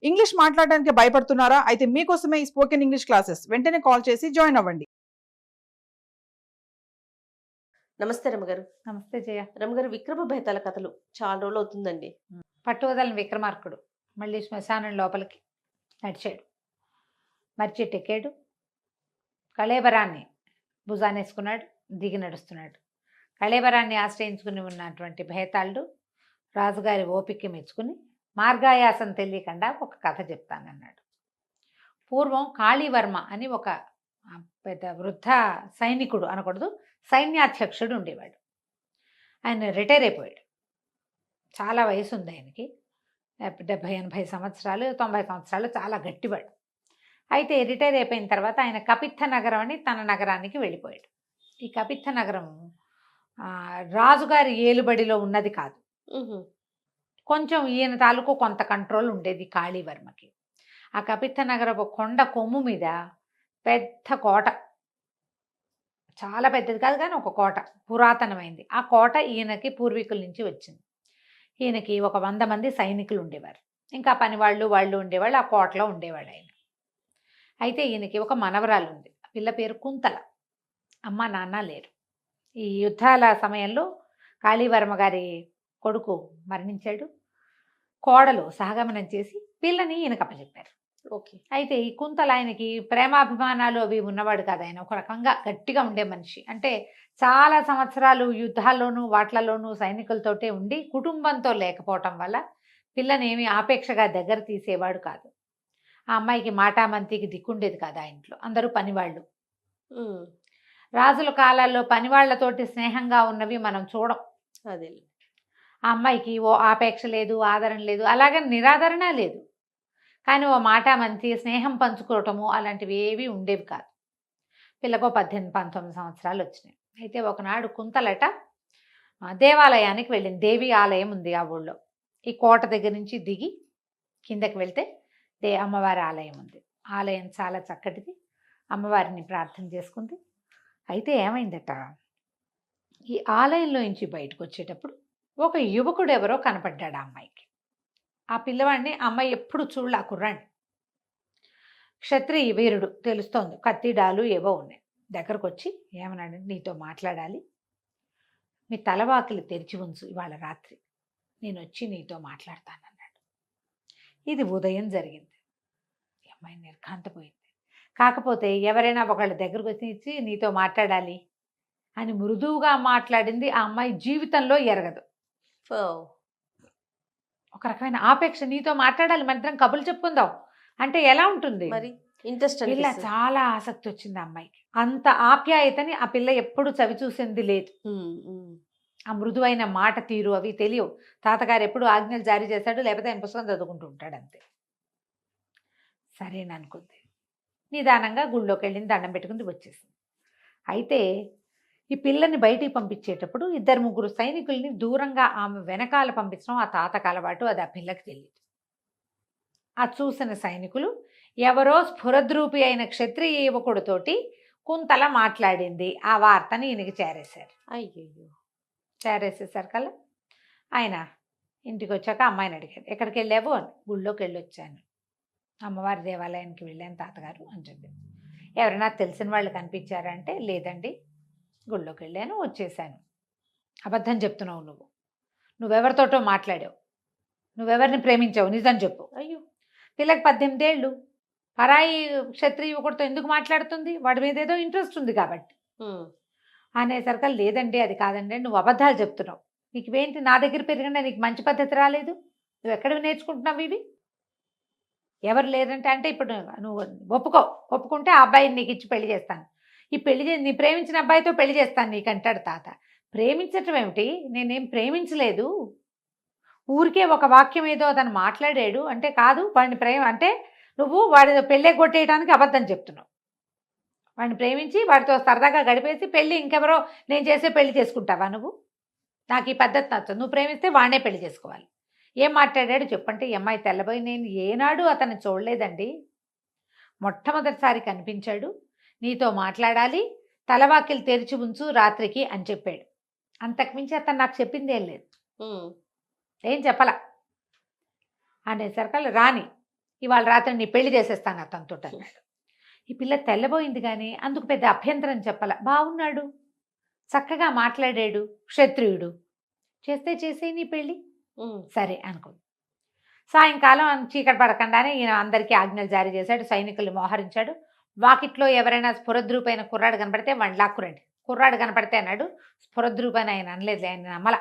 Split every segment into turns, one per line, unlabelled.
English మాట్లాడడానికి భయపడుతున్నారా? అయితే మీకోసమే ఈ స్పోకెన్ ఇంగ్లీష్ క్లాసెస్. వెంటనే కాల్ చేసి జాయిన్ అవ్వండి.
నమస్తే రమగారు.
నమస్తే జయ.
రమగారు, విక్రమ బేతాళ కథలు చాలా రోజులు అవుతుందండి.
పట్టువదలని విక్రమార్కుడు మళ్ళీ శ్మశానం లోపలికి నడిచాడు. మర్చెట్టెక్కాడు. కళేబరాన్ని భుజానేసుకున్నాడు. దిగి నడుస్తున్నాడు. కళేబరాన్ని ఆశ్రయించుకుని ఉన్నటువంటి భేతాళుడు రాజుగారి ఓపిక మెచ్చుకుని మార్గాయాసం తెలియకుండా ఒక కథ చెప్తానన్నాడు. పూర్వం కాళీవర్మ అని ఒక పెద్ద వృద్ధ సైనికుడు అనకూడదు, సైన్యాధ్యక్షుడు ఉండేవాడు. ఆయన రిటైర్ అయిపోయాడు. చాలా వయసు ఉంది ఆయనకి, 70-80 సంవత్సరాలు, 90 సంవత్సరాలు, చాలా గట్టివాడు. అయితే రిటైర్ అయిపోయిన తర్వాత ఆయన కపిత్థ నగరం అని తన నగరానికి వెళ్ళిపోయాడు. ఈ కపిత్థ నగరం రాజుగారి ఏలుబడిలో ఉన్నది కాదు. కొంచెం ఈయన తాలూకు కొంత కంట్రోల్ ఉండేది కాళీవర్మకి. ఆ కపిత్థ నగరపు కొండ కొమ్ము మీద పెద్ద కోట, చాలా పెద్దది కాదు కానీ ఒక కోట, పురాతనమైంది. ఆ కోట ఈయనకి పూర్వీకుల నుంచి వచ్చింది. ఈయనకి ఒక 100 మంది సైనికులు ఉండేవారు. ఇంకా పనివాళ్ళు వాళ్ళు ఉండేవాళ్ళు. ఆ కోటలో ఉండేవాడు ఆయన. అయితే ఈయనకి ఒక మనవరాలు ఉంది. పిల్ల పేరు కుంతల. అమ్మ నాన్న లేరు. ఈ యుద్ధాల సమయంలో కాళీవర్మ గారి కొడుకు మరణించాడు. కోడలు సహగమనం చేసి పిల్లని ఈయనకు అప్పచెప్పారు.
ఓకే.
అయితే ఈ కుంతల ఆయనకి ప్రేమాభిమానాలు అవి ఉన్నవాడు కాదు. ఆయన ఒక రకంగా గట్టిగా ఉండే మనిషి. అంటే చాలా సంవత్సరాలు యుద్ధాల్లోనూ వాట్లలోనూ సైనికులతోటే ఉండి కుటుంబంతో లేకపోవటం వల్ల పిల్లనేమి ఆపేక్షగా దగ్గర తీసేవాడు కాదు. ఆ అమ్మాయికి మాటామంతికి దిక్కుండేది కాదు. ఆ ఇంట్లో అందరూ పనివాళ్ళు. రాజుల కాలాల్లో పనివాళ్లతోటి స్నేహంగా ఉన్నవి మనం చూడం.
అదే.
ఆ అమ్మాయికి ఓ ఆపేక్ష లేదు, ఆదరణ లేదు, అలాగే నిరాదరణ లేదు. కానీ ఓ మాటామంతి స్నేహం పంచుకోవటము అలాంటివి ఏవి ఉండేవి కాదు. పిల్లకు 18-19 సంవత్సరాలు వచ్చినాయి. అయితే ఒకనాడు కుంతలట దేవాలయానికి వెళ్ళింది. దేవి ఆలయం ఉంది ఆ ఊళ్ళో. ఈ కోట దగ్గర నుంచి దిగి కిందకి వెళ్తే అమ్మవారి ఆలయం ఉంది. ఆలయం చాలా చక్కటిది. అమ్మవారిని ప్రార్థన చేసుకుంది. అయితే ఏమైందట, ఈ ఆలయంలో నుంచి బయటకు వచ్చేటప్పుడు ఒక యువకుడు ఎవరో కనపడ్డాడు ఆ అమ్మాయికి. ఆ పిల్లవాడిని అమ్మాయి ఎప్పుడు చూడలే. ఆ కుర్రాన్ని క్షత్రియ వీరుడు తెలుస్తోంది. కత్తిడాలు ఏవో ఉన్నాయి. దగ్గరకు వచ్చి ఏమన్నాడు, నీతో మాట్లాడాలి, మీ తలవాకిలి తెరిచి ఉంచు, ఇవాళ రాత్రి నేను వచ్చి నీతో మాట్లాడతానన్నాడు. ఇది ఉదయం జరిగింది. ఈ అమ్మాయి నిర్ఘాంతపోయింది. కాకపోతే ఎవరైనా ఒకళ్ళ దగ్గరకు వచ్చి నీతో మాట్లాడాలి అని మృదువుగా మాట్లాడింది ఆ అమ్మాయి జీవితంలో ఎరగదు. ఒక రకమైన ఆపేక్ష. నీతో మాట్లాడాలి, మనిద్దరం కబుర్లు చెప్పుకుందాం అంటే ఎలా ఉంటుంది
మరి? ఇంట్రెస్ట్.
ఇలా చాలా ఆసక్తి వచ్చింది ఆ అమ్మాయికి. అంత ఆప్యాయతని ఆ పిల్ల ఎప్పుడు చవి చూసింది లేదు. ఆ మృదువైన మాట తీరు అవి తెలియవు. తాతగారు ఎప్పుడు ఆజ్ఞలు జారీ చేశాడు, లేకపోతే ఆయన పుస్తకం చదువుకుంటూ ఉంటాడు అంతే. సరేననుకుంది. నిదానంగా గుళ్ళోకి వెళ్ళింది, దండం పెట్టుకుంది, వచ్చేసింది. అయితే ఈ పిల్లని బయటికి పంపించేటప్పుడు 2-3 సైనికుల్ని దూరంగా ఆమె వెనకాల పంపించడం ఆ తాతకు అలవాటు. అది ఆ పిల్లకి తెలియదు. ఆ చూసిన సైనికులు ఎవరో స్ఫురద్రూపి అయిన క్షత్రియ యువకుడితోటి కుంతల మాట్లాడింది ఆ వార్తని ఈయనకి చేరేశారు.
అయ్యో.
చేరేసేసరి కల్లా ఆయన ఇంటికి వచ్చాక అమ్మాయిని అడిగాడు, ఎక్కడికి వెళ్ళావు అని. గుళ్ళోకి వెళ్ళొచ్చాను, అమ్మవారి దేవాలయానికి వెళ్ళాను తాతగారు అని చెప్పి. ఎవరైనా తెలిసిన వాళ్ళు కనిపించారంటే లేదండి, గుళ్ళోకి వెళ్ళాను, వచ్చేసాను. అబద్ధం చెప్తున్నావు నువ్వు. నువ్వెవరితోటో మాట్లాడావు, నువ్వెవరిని ప్రేమించావు, నిజం చెప్పు.
అయ్యో.
పిల్లకి 18 ఏళ్ళు. పరాయి క్షత్రియ యువకుడితో ఎందుకు మాట్లాడుతుంది? వాడి మీద ఏదో ఇంట్రెస్ట్ ఉంది కాబట్టి అనేసరికి లేదండి, అది కాదండి, నువ్వు అబద్ధాలు చెప్తున్నావు. నీకు ఏంటి, నా దగ్గర పెరిగినా నీకు మంచి పద్ధతి రాలేదు, నువ్వు ఎక్కడ నేర్చుకుంటున్నావు ఇవి? ఎవరు లేదంటే అంటే ఇప్పుడు నువ్వు ఒప్పుకుంటే ఆ అబ్బాయిని నీకు ఇచ్చి పెళ్లి చేస్తాను, ఈ పెళ్లి నీ ప్రేమించిన అబ్బాయితో పెళ్లి చేస్తాను నీకంటాడు తాత. ప్రేమించటం ఏమిటి? నేనేం ప్రేమించలేదు, ఊరికే ఒక వాక్యం ఏదో అతను మాట్లాడాడు అంటే కాదు వాడిని ప్రేమ అంటే నువ్వు వాడి పెళ్ళే కొట్టేయడానికి అబద్ధం చెప్తున్నావు. వాడిని ప్రేమించి వాడితో సరదాగా గడిపేసి పెళ్ళి ఇంకెవరో నేను చేసే పెళ్లి చేసుకుంటావా నువ్వు? నాకు ఈ పద్ధతి నచ్చదు. నువ్వు ప్రేమిస్తే వాడినే పెళ్లి చేసుకోవాలి. ఏం మాట్లాడాడు చెప్పంటే ఈ అమ్మాయి తెల్లబోయి, నేను ఏనాడు అతను చూడలేదండి, మొట్టమొదటిసారి కనిపించాడు, నీతో మాట్లాడాలి, తలవాకిలు తెరిచి ఉంచు రాత్రికి అని చెప్పాడు. అంతకుమించి అతను నాకు చెప్పింది ఏం లేదు, ఏం చెప్పలా అనేసరికి రాని ఇవాళ రాత్రి నీ పెళ్లి చేసేస్తాను అతనితో అన్నాడు. ఈ పిల్ల తెల్లబోయింది కానీ అందుకు పెద్ద అభ్యంతరం చెప్పాల. బాగున్నాడు, చక్కగా మాట్లాడాడు, క్షత్రియుడు, చేస్తే చేసే నీ పెళ్ళి సరే అనుకుంది. సాయంకాలం చీకటి పడకుండానే ఈయన అందరికీ ఆజ్ఞలు జారీ చేశాడు, సైనికుల్ని మోహరించాడు. వాకిట్లో ఎవరైనా స్ఫురద్రూపైన కుర్రాడు కనపడితే వాడిని లాక్కురండి. కుర్రాడు కనపడితే అన్నాడు, స్ఫురద్రూపైన ఆయన అనలేదు, ఆయన నమ్మల.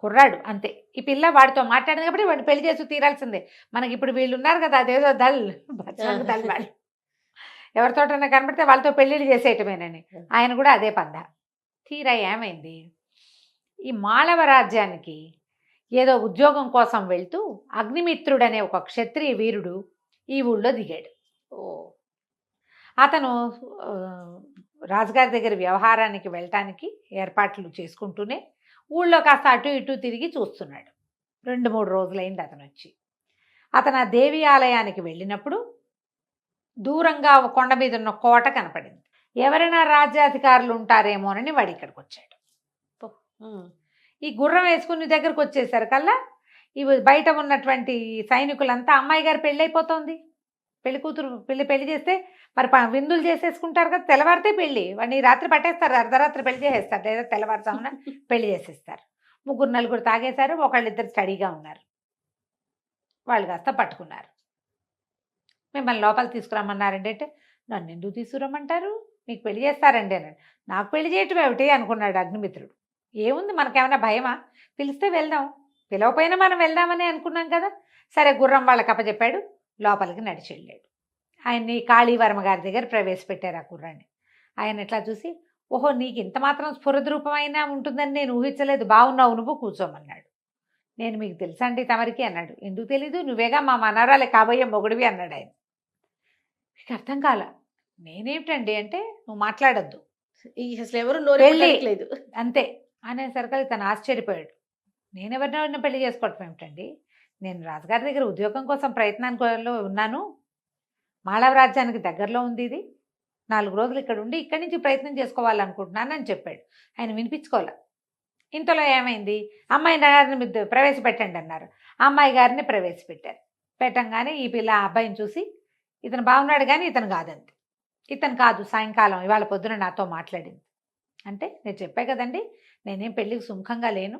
కుర్రాడు అంతే. ఈ పిల్ల వాడితో మాట్లాడింది కాబట్టి వాడిని పెళ్లి చేసి తీరాల్సిందే. మనకి ఇప్పుడు వీళ్ళు ఉన్నారు కదా, అదేదో దల్ దల్ వాళ్ళు ఎవరితోటైనా కనపడితే వాళ్ళతో పెళ్ళిళ్ళు చేసేయటమేనని ఆయన కూడా అదే పంద. తీరా ఏమైంది, ఈ మాళవ రాజ్యానికి ఏదో ఉద్యోగం కోసం వెళ్తూ అగ్నిమిత్రుడనే ఒక క్షత్రియ వీరుడు ఈ ఊళ్ళో దిగాడు. అతను రాజుగారి దగ్గర వ్యవహారానికి వెళ్ళటానికి ఏర్పాట్లు చేసుకుంటూనే ఊళ్ళో కాస్త అటు ఇటు తిరిగి చూస్తున్నాడు. 2-3 రోజులైంది అతను వచ్చి. అతను ఆ దేవి ఆలయానికి వెళ్ళినప్పుడు దూరంగా ఒక కొండ మీద ఉన్న కోట కనపడింది. ఎవరైనా రాజ్యాధికారులు ఉంటారేమోనని వాడు ఇక్కడికి వచ్చాడు. ఈ గుర్రం వేసుకుని దగ్గరకు వచ్చేసరికల్లా ఇవి బయట ఉన్నటువంటి సైనికులంతా అమ్మాయి గారు పెళ్ళి అయిపోతుంది, పెళ్లి కూతురు పెళ్లి చేస్తే మరి విందులు చేసేసుకుంటారు కదా, తెల్లవారితే పెళ్ళి, వాడిని రాత్రి పట్టేస్తారు, అర్ధరాత్రి పెళ్లి చేసేస్తారు, లేదా తెల్లవారుజామున పెళ్లి చేసేస్తారు. 3-4 తాగేశారు, ఒకళ్ళిద్దరు స్టడీగా ఉన్నారు. వాళ్ళు కాస్త పట్టుకున్నారు. మిమ్మల్ని లోపల తీసుకురమ్మన్నారండి అంటే, నన్ను ఎందుకు తీసుకురమ్మంటారు, మీకు పెళ్లి చేస్తారండి అన్నాడు. నాకు పెళ్లి చేయటం ఏమిటి అనుకున్నాడు అగ్నిమిత్రుడు. ఏముంది, మనకేమైనా భయమా, పిలిస్తే వెళ్దాం, పిలవపోయినా మనం వెళ్దామని అనుకున్నాం కదా. సరే గుర్రం వాళ్ళకి అప్పచెప్పాడు, లోపలికి నడిచి వెళ్ళాడు. ఆయన్ని కాళీవర్మ గారి దగ్గర ప్రవేశపెట్టారు ఆ కుర్రాన్ని. ఆయన ఎట్లా చూసి, ఓహో నీకు ఇంత మాత్రం స్ఫురద్రూపమైనా ఉంటుందని నేను ఊహించలేదు, బాగున్నావు, నువ్వు కూర్చోమన్నాడు. నేను మీకు తెలుసా అండి తమరికి అన్నాడు. ఎందుకు తెలీదు, నువ్వేగా మా మనవరాలే కాబోయే మొగుడివి అన్నాడు ఆయన. మీకు అర్థం కాల. నేనేమిటండి అంటే, నువ్వు మాట్లాడద్దు,
అసలు ఎవరు నోరెళ్ళలేదు
అంతే అనేసరికి తను ఆశ్చర్యపోయాడు. నేనెవరినెవరిని పెళ్లి చేసుకోవటం ఏమిటండి, నేను రాజుగారి దగ్గర ఉద్యోగం కోసం ప్రయత్నానికి ఉన్నాను, మాళవ రాజ్యానికి దగ్గరలో ఉంది ఇది, 4 రోజులు ఇక్కడ ఉండి ఇక్కడి నుంచి ప్రయత్నం చేసుకోవాలనుకుంటున్నాను అని చెప్పాడు. ఆయన వినిపించుకోవాలి. ఇంతలో ఏమైంది, అమ్మాయి గారిని ప్రవేశపెట్టండి అన్నారు. అమ్మాయి గారిని ప్రవేశపెట్టారు. పెట్టంగానే ఈ పిల్ల ఆ అబ్బాయిని చూసి, ఇతను బాగున్నాడు కానీ ఇతను కాదండి, ఇతను కాదు, సాయంకాలం ఇవాళ పొద్దున నాతో మాట్లాడింది అంటే, నేను చెప్పే కదండి నేనేం పెళ్ళికి సుముఖంగా లేను,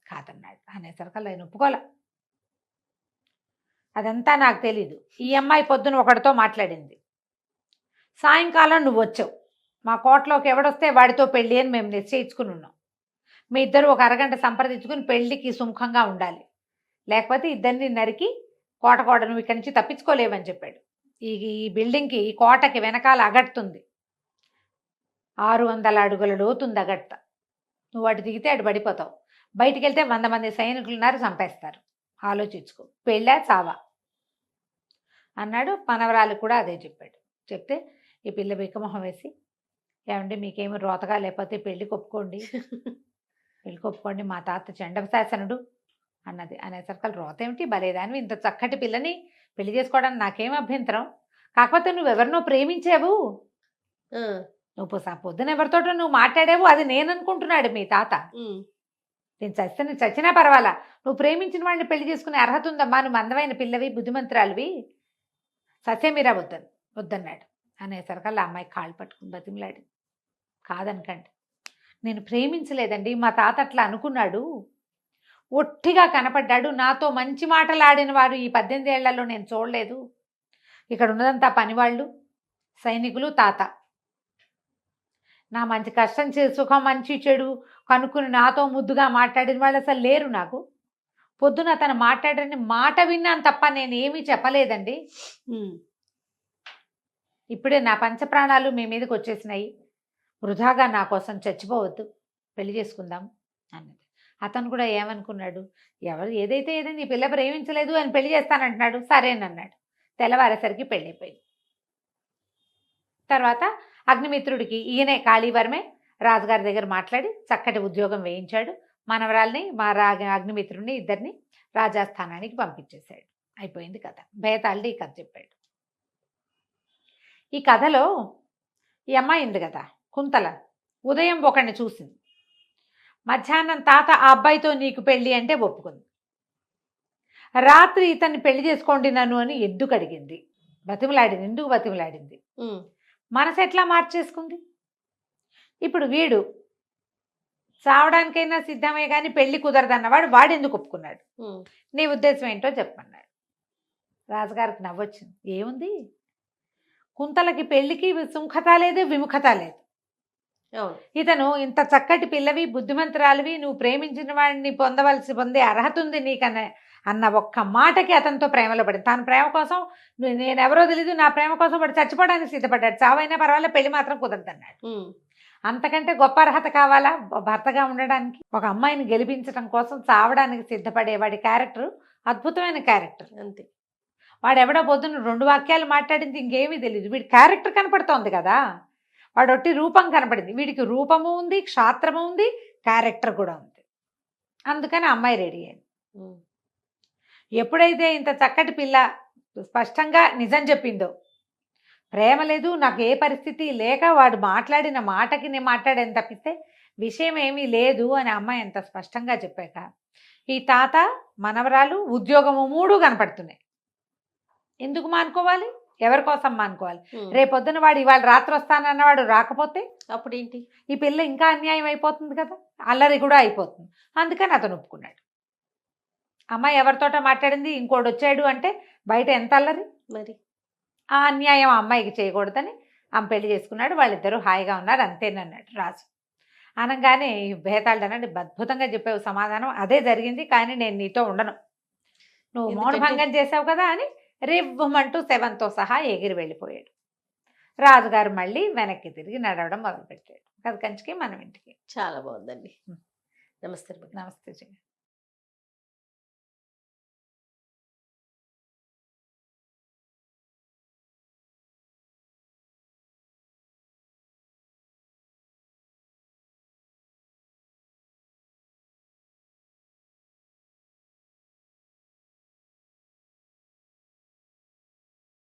కాదన్నాడు. అనేసరికి ఆయన ఒప్పుకోలే. అదంతా నాకు తెలీదు, ఈ అమ్మాయి పొద్దున ఒకటితో మాట్లాడింది, సాయంకాలం నువ్వు వచ్చావు, మా కోటలోకి ఎవడొస్తే వాడితో పెళ్ళి అని మేము నిశ్చయించుకుని ఉన్నాం, మీ ఇద్దరు ఒక అరగంట సంప్రదించుకుని పెళ్ళికి సుముఖంగా ఉండాలి, లేకపోతే ఇద్దరిని నరికి కోట నువ్వు ఇక్కడి నుంచి తప్పించుకోలేవని చెప్పాడు. ఈ బిల్డింగ్కి, ఈ కోటకి వెనకాల అగడుతుంది, 600 అడుగుల లోతుంది అగట్ట, నువ్వు అటు దిగితే అటు పడిపోతావు, బయటికి వెళ్తే 100 మంది సైనికులు ఉన్నారు, చంపేస్తారు, ఆలోచించుకో, పెళ్ళా చావా అన్నాడు. మనవరాలు కూడా అదే చెప్పాడు. చెప్తే ఈ పిల్ల బిక్కమొహం వేసి, ఏమండి మీకేమి రోతగా లేకపోతే పెళ్ళికి ఒప్పుకోండి, పెళ్ళికి ఒప్పుకోండి, మా తాత చండశాసనుడు అన్నది. అనేసరికి రోత ఏమిటి, బలేదానివి, ఇంత చక్కటి పిల్లని పెళ్లి చేసుకోవడానికి నాకేం అభ్యంతరం, కాకపోతే నువ్వెవరినో ప్రేమించావు, నువ్వు పొద్దున ఎవరితో నువ్వు మాట్లాడావు, అది నేను అనుకుంటున్నాడు మీ తాత, నేను చచ్చినా పర్వాలా, నువ్వు ప్రేమించిన వాడిని పెళ్లి చేసుకునే అర్హత ఉందమ్మా, నువ్వు అందమైన పిల్లవి, బుద్ధిమంతురాలివి, సత్యమీరా వద్దన్నాడు. అనేసరికల్లా అమ్మాయి కాళ్ళు పట్టుకుని బతిమలాడి, కాదనకండి, నేను ప్రేమించలేదండి, మా తాత అట్లా అనుకున్నాడు, ఒట్టిగా కనపడ్డాడు, నాతో మంచి మాటలాడిన వారు ఈ 18 ఏళ్లలో నేను చూడలేదు, ఇక్కడ ఉన్నదంతా పనివాళ్ళు, సైనికులు, తాత, నా మంచి కష్టం సుఖం మంచి చెడు కనుక్కుని నాతో ముద్దుగా మాట్లాడిన వాళ్ళు అసలు లేరు నాకు, పొద్దున తను మాట్లాడని మాట విన్నాను తప్ప నేను ఏమీ చెప్పలేదండి, ఇప్పుడే నా పంచప్రాణాలు మీ మీదకి వచ్చేసినాయి, వృధాగా నా కోసం చచ్చిపోవద్దు, పెళ్లి చేసుకుందాం అన్నది. అతను కూడా ఏమనుకున్నాడు, ఏదైతే ఈ పిల్ల ప్రేమించలేదు అని పెళ్లి చేస్తానంటున్నాడు, సరేనన్నాడు. తెల్లవారేసరికి పెళ్ళైపోయింది. తర్వాత అగ్నిమిత్రుడికి ఈయనే కాళీవర్మే రాజుగారి దగ్గర మాట్లాడి చక్కటి ఉద్యోగం వేయించాడు. మనవరాల్ని అగ్నిమిత్రుడిని ఇద్దరిని రాజాస్థానానికి పంపించేశాడు. అయిపోయింది కథ. బేతాళుడు ఈ కథ చెప్పాడు. ఈ కథలో ఈ అమ్మాయి ఉంది కదా కుంతల, ఉదయం ఒకడిని చూసింది, మధ్యాహ్నం తాత ఆ అబ్బాయితో నీకు పెళ్ళి అంటే ఒప్పుకుంది. రాత్రి ఇతన్ని పెళ్లి చేసుకోండి నన్ను అని ఎందుకు అడిగింది, బతిమలాడింది, ఎందుకు బతిమలాడింది, మనసు ఎట్లా మార్చేసుకుంది. ఇప్పుడు వీడు చావడానికైనా సిద్ధమే కానీ పెళ్లి కుదరదన్నవాడు వాడెందుకు ఒప్పుకున్నాడు, నీ ఉద్దేశం ఏంటో చెప్పన్నాడు. రాజుగారికి నవ్వొచ్చింది. ఏముంది, కుంతలకి పెళ్లికి సుముఖత లేదు, విముఖత లేదు. ఇతను ఇంత చక్కటి పిల్లవి, బుద్ధిమంతురాలివి, నువ్వు ప్రేమించిన వాడిని పొందే అర్హత ఉంది నీకన్న అన్న ఒక్క మాటకి అతనితో ప్రేమలో పడింది. తన ప్రేమ కోసం నేనెవరో తెలీదు, నా ప్రేమ కోసం వాడు చచ్చిపోవడానికి సిద్ధపడ్డాడు, చావైనా పర్వాలేదు పెళ్లి మాత్రం కుదరదన్నాడు. అంతకంటే గొప్ప అర్హత కావాలా భర్తగా ఉండడానికి? ఒక అమ్మాయిని గెలిపించడం కోసం చావడానికి సిద్ధపడే వాడి క్యారెక్టర్ అద్భుతమైన క్యారెక్టర్.
అంతే.
వాడు ఎవడో పొద్దున్న 2 వాక్యాలు మాట్లాడింది, ఇంకేమీ తెలియదు. వీడి క్యారెక్టర్ కనపడుతోంది కదా, వాడు ఒట్టి రూపం కనపడింది. వీడికి రూపము ఉంది, క్షాత్రము ఉంది, క్యారెక్టర్ కూడా ఉంది. అందుకని అమ్మాయి రెడీ అయింది. ఎప్పుడైతే ఇంత చక్కటి పిల్ల స్పష్టంగా నిజం చెప్పిందో, ప్రేమ లేదు, నాకు ఏ పరిస్థితి లేక వాడు మాట్లాడిన మాటకి నేను మాట్లాడాను తప్పిస్తే విషయం ఏమీ లేదు అని అమ్మాయి ఎంత స్పష్టంగా చెప్పాక ఈ తాత, మనవరాలు, ఉద్యోగము 3 కనపడుతున్నాయి. ఎందుకు మానుకోవాలి, ఎవరి కోసం మానుకోవాలి? రేపొద్దున వాడు ఇవాళ రాత్రి వస్తానన్నవాడు రాకపోతే
అప్పుడు ఏంటి,
ఈ పిల్ల ఇంకా అన్యాయం అయిపోతుంది కదా, అల్లరి కూడా అయిపోతుంది. అందుకని అతను ఒప్పుకున్నాడు. అమ్మాయి ఎవరితోట మాట్లాడింది, ఇంకోటి వచ్చాడు అంటే బయట ఎంత అల్లరి.
మరి
ఆ అన్యాయం అమ్మాయికి చేయకూడదని ఆమె పెళ్లి చేసుకున్నాడు. వాళ్ళిద్దరూ హాయిగా ఉన్నారు, అంతేనన్నాడు రాజు. అనగానే భేతాళుడు అన్నాడు, అద్భుతంగా చెప్పావు సమాధానం, అదే జరిగింది, కానీ నేను నీతో ఉండను, నువ్వు మౌనభంగం చేసావు కదా అని రివ్వమంటూ 7తో సహా ఎగిరి వెళ్ళిపోయాడు. రాజుగారు మళ్ళీ వెనక్కి తిరిగి నడవడం మొదలుపెట్టాడు. అది కంచికి మనం ఇంటికి.
చాలా బాగుందండి. నమస్తే.
నమస్తే.